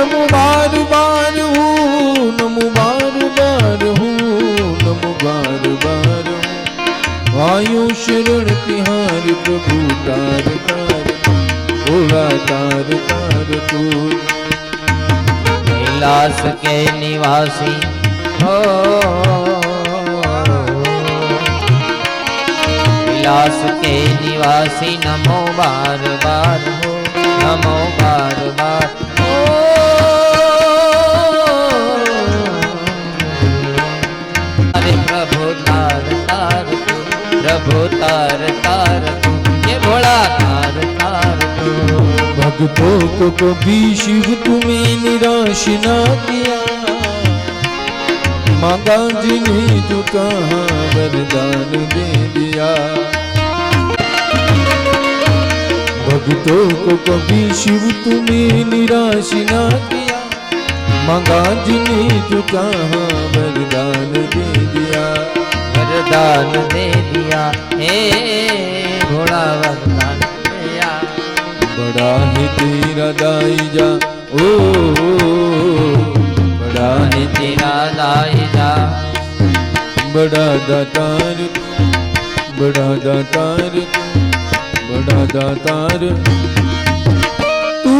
नमो बार बार हूँ, नमो बार बार हूँ, नमो बार बार हूँ। आयो शरण तिहारी प्रभु तार तार, भोला तार तार तू। कैलाश के निवासी हो, कैलाश के निवासी नमो बार बार हो, नमो बार बार हो। अरे प्रभु तार तार तू, प्रभु तार तार तू, ये भोला तार तार तू। भक्तों को कभी शिव तुम्हें निराश ना किया, मांगा जिन्हें जो कहाँ वरदान दे दिया। भक्तों को कभी शिव तुम्हें निराश ना किया, मांगा जिन्हें जो कहाँ वरदान दे दिया। वरदान दे दिया हे भोला वरदान दिया। बड़ा है तेरा दाईजा ओ, बड़ा है तेरा दाईजा, बड़ा दातार, बड़ा दातार, बड़ा दातार तू।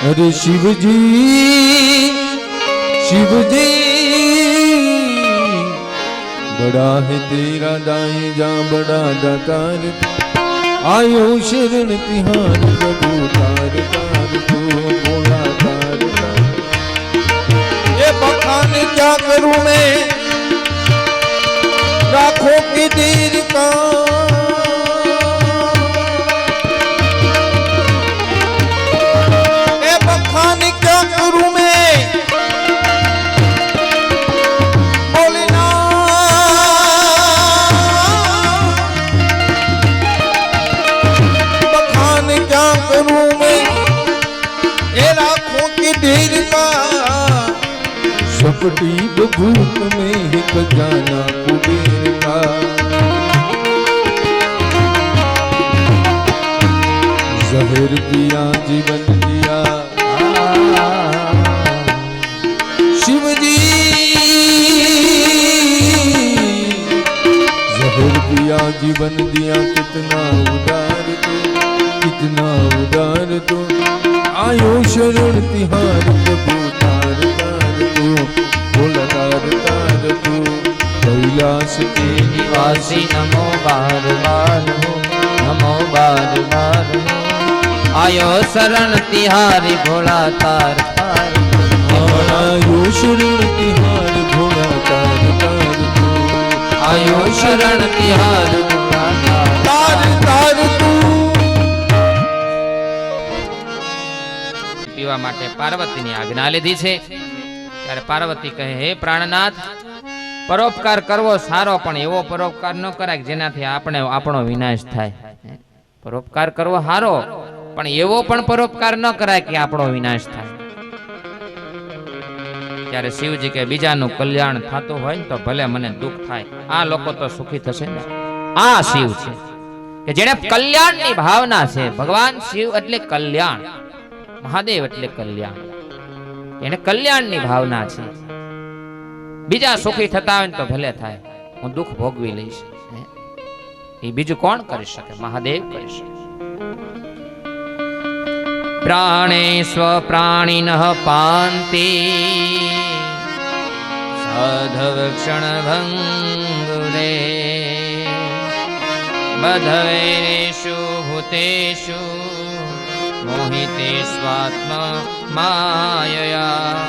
अरे शिव जी, शिव जी, बड़ा है तेरा दाईजा, बड़ा दातार, आयो शरण तिहार प्रभु तार तार तू, भोला तार तार। ये बखान क्या करूं मैं, राखों की देर का। ये बखान क्या करूं मैं, बोले ना। बखान क्या करूं मैं, ये राखों की देर का। सपटी बभूत में ही खजाना कुबेर का। जहर पिया जीवन दिया शिव जी, जहर पिया जीवन दिया। कितना उदार तू, कितना उदार तू, आयो शरण तिहार प्रभु तार तार तू, भोला तार तार तू। कैलाश के निवासी नमो बार बार हो, नमो बार बार हो। आयो शरण तिहारी भोला तार तार, आयो शरण तिहार भोला तार तार तू, आयो शरण तिहार भोला तार तार तू। પીવા માટે પાર્વતીની આજ્ઞા લીધી છે ત્યારે પાર્વતી કહે હે પ્રાણનાથ, પરોપકાર કરવો સારો, પણ એવો પરોપકાર ન કરાય જેનાથી આપણો વિનાશ થાય। પરોપકાર કરવો સારો, પણ એવો પણ પરોપકાર ન કરાય કે આપણો વિનાશ થાય। ત્યારે શિવજી કે બીજાનું કલ્યાણ થતું હોય તો ભલે મને દુઃખ થાય, આ લોકો તો સુખી થશે ને। આ શિવ છે કે જેને કલ્યાણની ભાવના છે। ભગવાન શિવ એટલે કલ્યાણ, મહાદેવ એટલે કલ્યાણ, એને કલ્યાણની ભાવના છે। બીજા સુખી થતા હોય તો ભલે થાય, હું દુઃખ ભોગવી લઈશ, એ બીજું કોણ કરી શકે? મહાદેવ કરી શકે। પ્રાણે સ્વ પ્રાણિનઃ પાંતિ સાધવક્ષણ ભંગુરે બધવેરેષુ ભૂતેષુ મોહિતે સ્વાત્મ માયયા।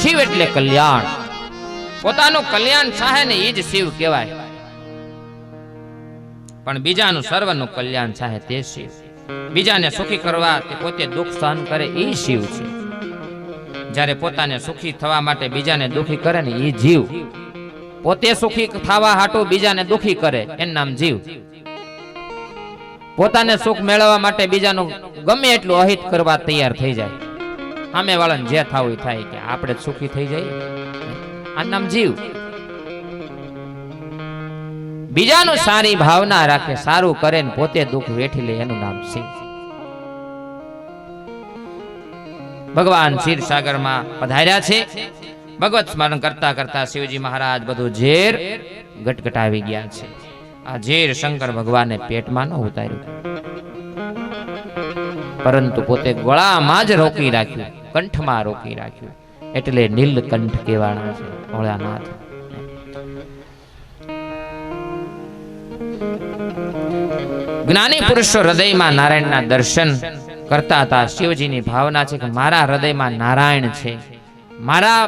શિવ એટલે કલ્યાણ, પોતાનું કલ્યાણ ચાહે ને એ જ શિવ કહેવાય, પણ બીજાનું સર્વનું કલ્યાણ ચાહે તે શિવ। બીજાને સુખી કરવા તે પોતે દુઃખ સહન કરે એ શિવ છે। જ્યારે પોતાને સુખી થવા માટે બીજાને દુખી કરે ને એ જીવ। પોતે સુખી થવા હાટું બીજાને દુખી કરે એનું નામ જીવ। પોતાને સુખ મેળવવા માટે બીજાનું ગમે એટલું અહિત કરવા તૈયાર થઈ જાય, સામે વાળાને જે થવું એ થાય કે આપણે સુખી થઈ જઈએ, આ નામ જીવ। બીજાનું સારી ભાવના રાખે, સારું કરે ને પોતે દુઃખ વેઠી લે, એનું નામ શિવ. ભગવાન ક્ષીરસાગરમાં પધાર્યા છે. ભગવત સ્મરણ કરતા કરતા શિવજી મહારાજ બધું ઝેર ગટગટાવી ગયા છે. આ ઝેર શંકર ભગવાને પેટમાં ન ઉતાર્યું, પરંતુ પોતે ગળામાં જ રોકી રાખ્યું, કંઠમાં રોકી રાખ્યું. એટલે નીલકંઠ કહેવાના છે ભોળાનાથ. જ્ઞાની પુરુષો હૃદયમાં નારાયણના દર્શન કરતા હતા. શિવજીની ભાવના છે કે મારા હૃદયમાં નારાયણ છે, મારા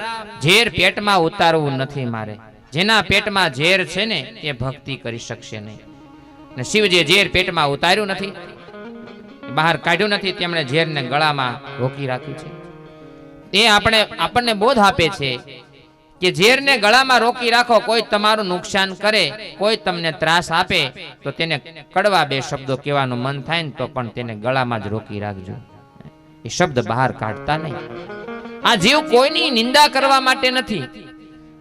ઝેર પેટમાં ઉતારવું નથી. મારે જેના પેટમાં ઝેર છે ને એ ભક્તિ કરી શકશે નહીં. ને શિવજીએ ઝેર પેટમાં ઉતાર્યું નથી, બહાર કાઢ્યું નથી, તેમણે ઝેરને ગળામાં રોકી રાખ્યું છે. એ આપણને બોધ આપે છે કે ઝેરને ગળામાં રોકી રાખો. કોઈ તમારું નુકસાન કરે, કોઈ તમને ત્રાસ આપે તો તેને કડવા બે શબ્દો કહેવાનું મન થાય ને તો પણ તેને ગળામાં જ રોકી રાખજો, એ શબ્દ બહાર કાઢતા નહીં. આ જીવ કોઈની નિંદા કરવા માટે નથી.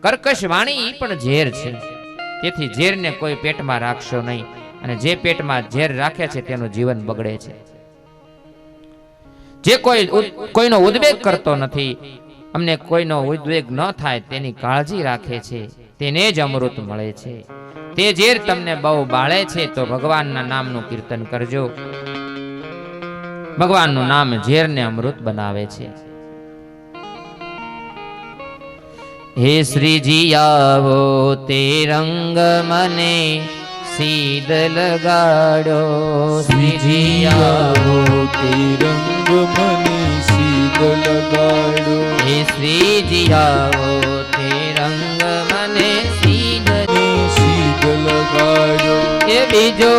કર્કશ વાણી પણ ઝેર છે, તેથી ઝેરને કોઈ પેટમાં રાખશો નહીં. અને જે પેટમાં ઝેર રાખે છે તેનું જીવન બગડે છે. જે કોઈનો ઉદ્વેગ કરતો નથી, અમને કોઈનો ઉદ્વેગ ન થાય તેની કાળજી રાખે છે, તેને જ અમૃત મળે છે. તે ઝેર તમને બહુ બાળે છે તો ભગવાનના નામનું કીર્તન કરજો. ભગવાનનું નામ ઝેરને અમૃત બનાવે છે. હે શ્રીજી આવો તે રંગ મને સીધ લગાડો. શ્રીજી આવો તે રંગ મને સીધ લગાડો. હે શ્રીજી આવો તે રંગ મને સીધ લગાડો. એ બીજો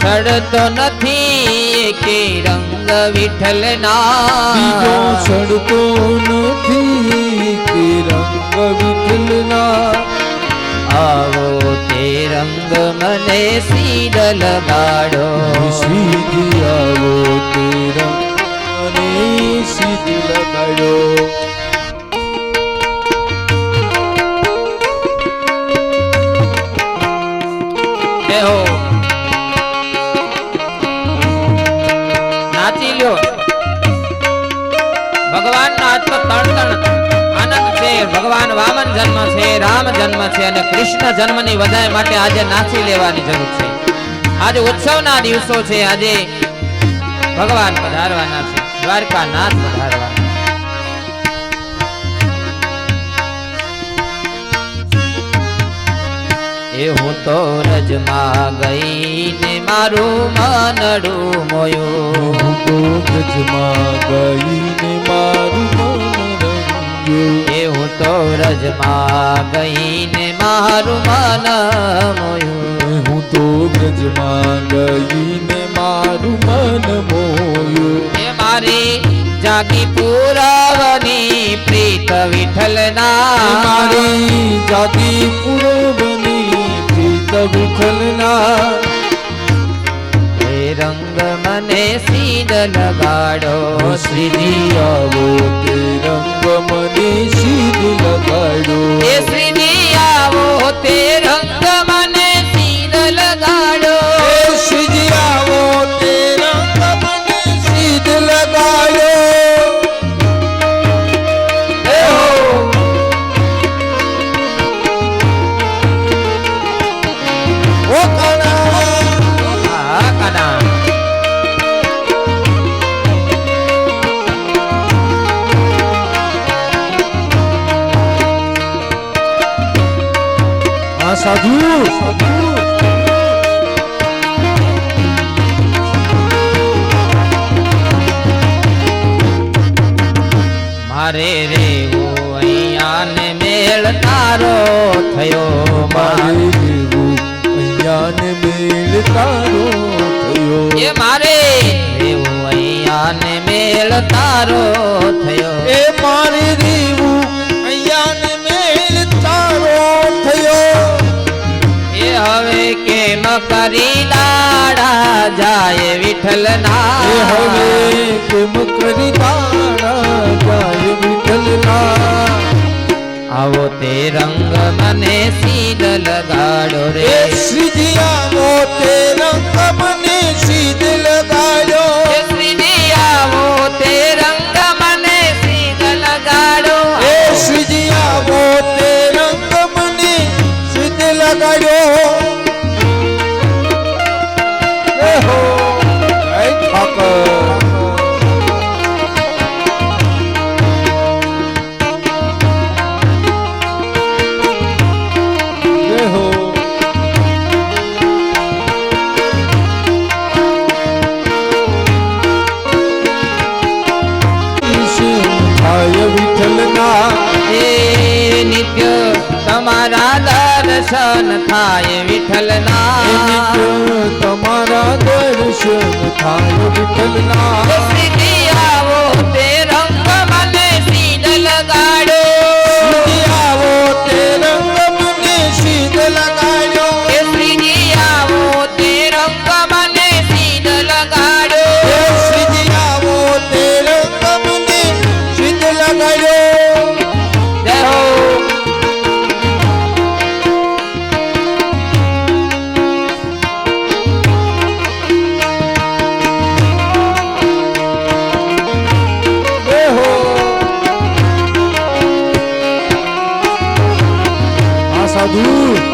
સડતો નથી કે રંગ વિઠ્ઠલના. બીજો સડતો નથી કે રંગ વિઠ્ઠલના. આવો તે રંગ મને સીધ લગાડો. શ્રીજી આવો તે રંગ મને સીધ લગાડો. નાચી લ્યો. ભગવાનનો આજ તો તણ આનંદ છે. ભગવાન વામન જન્મ છે, રામ જન્મ છે અને કૃષ્ણ જન્મની વધાઈ માટે આજે નાચી લેવાની જરૂર છે. આજે ઉત્સવના દિવસો છે. આજે ભગવાન પધારવાના છે, દ્વારકાનાથ પધારવાના. એ હું તો રજમાં ગઈને મારું મનડું મોયું. હું તો રજમાં ગઈને મારું મન રંગ્યું. એ હું તો રજમાં ગઈને મારું મન મોયું. હું તો બ્રજમાં ગઈને મારું મન મોયું. એ મારી જાગી પુરાવની પ્રીત વિઠ્ઠલના. મારી જાતિ પુરવની પ્રીત વિઠ્ઠલના. એ રંગ મને સીધ લગાડો. શ્રીજી આવો તે રંગ મને સીધ લગાડો. એ શ્રીજી આવો તે રંગ મને સીધ લગાડો. શ્રીજી આવો તે રંગ મને સીધ લગાડો. ઓ કાના સાધુ મારે રેવું અહીંયા ને મેળ તારો થયો. મારે રેવું અહીંયા ને મેળ તારો થયો. એ મારે રેવું અહીંયા ને મેળ તારો થયો. એ મારે રેવું અહીંયા ને મેળ તારો થયો. એ હવે કેમ કરી દાડા જાય વિઠ્ઠલના. એ હવે કેમ કરી દાડા જાય વિઠ્ઠલના. આવો તે રંગ મને સીધ લગાડો રે એ શ્રીજી આવો તે રંગ મને સીધ લગાડો એ શ્રીજી આવો તે રંગ મને સીધ લગાડો એ શ્રીજી આવો તે રંગ મને સીધ લગાડો એ હો જય ઠાકર તમારા દર્શન થાય વિઠ્ઠલના તમારા દર્શન થાય વિઠ્ઠલના શ્રીજી આવો તે રંગ મને સીધ લગાડો શ્રીજી આવો તે રંગ મને સીધ લગાડો એ શ્રીજી આવો તે રંગ મને સીધ લગાડો એ શ્રીજી આવો તે રંગ મને સીધ લગાડો જય હો સાધુ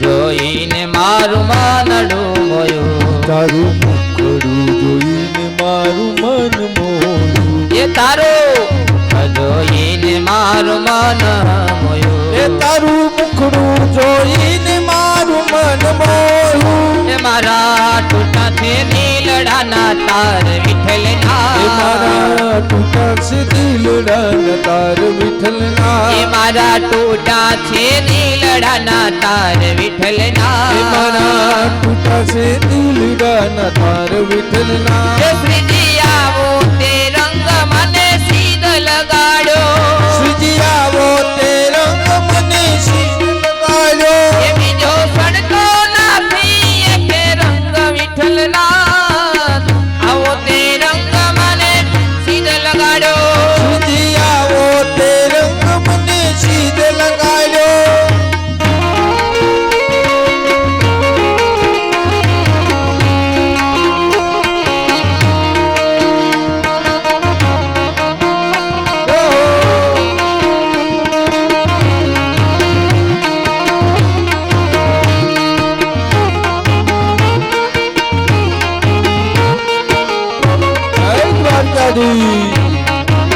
જોઈને મારું માનડું મોયું તારું મુખડું જોઈને મારું મન મોયું એ તારું જોઈને મારું મન મોયું એ તારું મુખડું જોઈને મારું મન મોયું એ મારા ટૂટા છે નીલડાના તાર વિઠ્ઠલના એ મારા ટૂટા છે દિલડાના તાર વિઠ્ઠલના એ મારા ટૂટા છે નીલડાના તાર વિઠ્ઠલના એ મારા ટૂટા છે દિલડાના તાર વિઠ્ઠલના એ શ્રીજી આવો તે રંગ મને સીધ લગાડો શ્રીજી આવો તે રંગ મને સીધ લગાડો એ બીજો સડતો નથી એ રંગ વિઠ્ઠલના આવો તે રંગ મને સીધ લગાડો શ્રીજી આવો તે રંગ મને સીધ લગાડો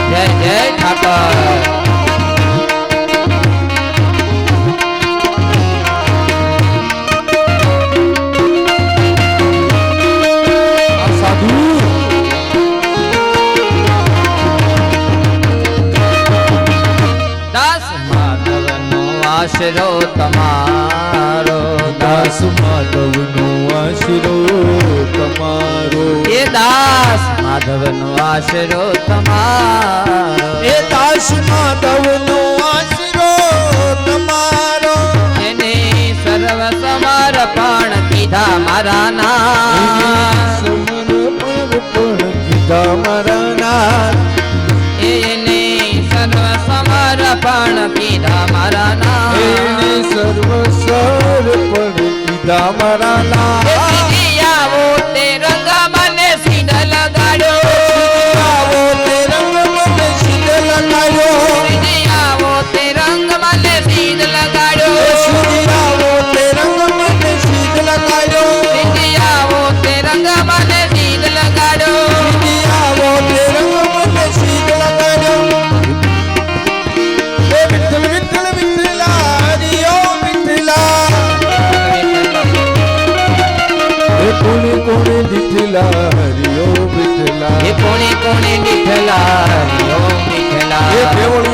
જય જય ઠાકર સાધુ દાસ માધવનો આશરો તમારો દાસ માધવનો આશરો તમારો એ દાસ માધવનો આશરો તમારો એ દાસ માધવનો આશરો તમારો એને સર્વ સમર્પણ કીધા મારા નામ સમર્પણ કીધા મારા નામ એને સર્વ સમર્પણ કીધા મારા નામ એને સર્વ સમર્પણ કીધા મારા નામ શ્રીજી આવો તે રંગ મને સીધ લગાડો આવો તે રંગ મને સીધ લગાડો શ્રીજી આવો તે રંગ મને સીધ લગાડો શ્રીજી આવો તે રંગ મને સીધ લગાડો શ્રીજી આવો તે રંગ મને સીધ લગાડો શ્રીજી આવો તે રંગ મને સીધ લગાડો એ વિઠ્ઠલ વિઠ્ઠલ વિઠ્ઠલા હરિ ઓમ વિઠ્ઠલા એ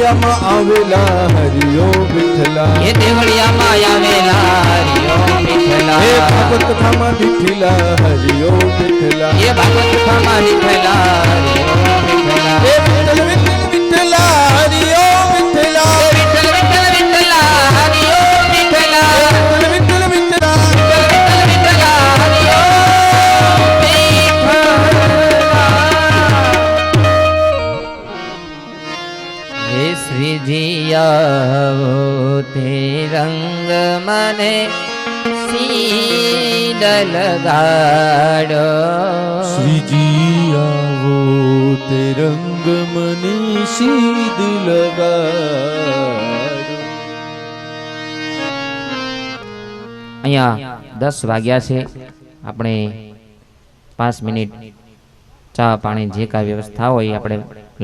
દેવળિયામાં આવેલા હરિયો વિઠ્ઠલા એ દેવળિયામાં આવેલા હરિયો વિઠ્ઠલા એ ભાગવત કથામાં દીઠેલા હરિયો વિઠ્ઠલા એ ભાગવત કથામાં દીઠેલા હરિયો વિઠ્ઠલા એ વિઠ્ઠલ વિઠ્ઠલ વિઠ્ઠલા હરિયો વિઠ્ઠલા એ વિઠ્ઠલ વિઠ્ઠલ વિઠ્ઠલા હરિયો વિઠ્ઠલા વિઠ્ઠલ વિઠ્ઠલ વિઠ્ઠલા વિઠ્ઠલા હરિયો વિઠ્ઠલા હે શ્રીજી આવો તે રંગ મને સીડ લગાડો શ્રીજી આવો તે રંગ મને સીધ લગાડો. અહીંયા 10 વાગ્યા છે. આપણે 5 મિનિટ ચા પાણી જે કાંઈ વ્યવસ્થા હોય આપણે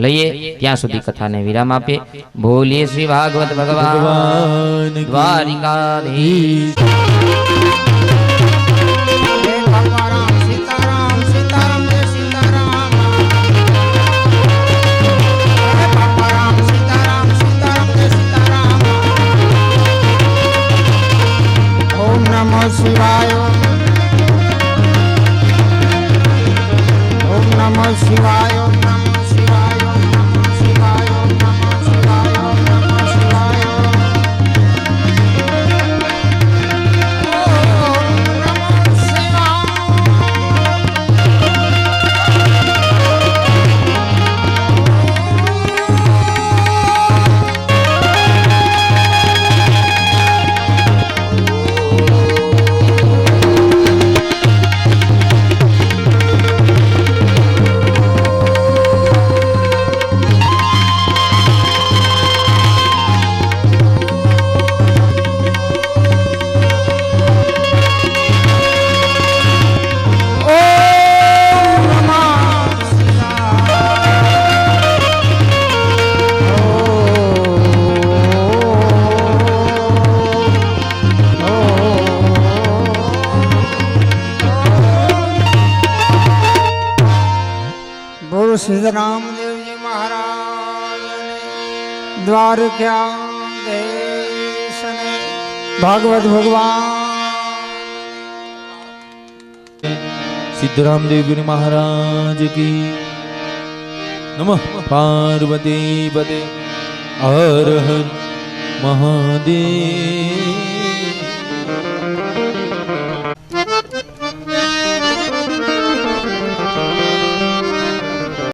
લઈએ. ત્યાં સુધી કથાને વિરામ આપીએ. બોલીએ શ્રી ભાગવત ભગવાન ભગવાન દ્વારિકાધીશ. શિવાય ઓમ નમઃ શિવાય ઓમ નમઃ શિવાય ઓમ નમઃ શિવાય ઓમ નમઃ શિવાય ઓમ નમઃ શિવાય ઓમ નમઃ શ્રી રામદેવજી મહારાજ દ્વારકાધીશ ભાગવત ભગવાન સિદ્ધરામદેવ મહારાજ કી નમઃ પાર્વતી પતે હર હર મહાદેવ.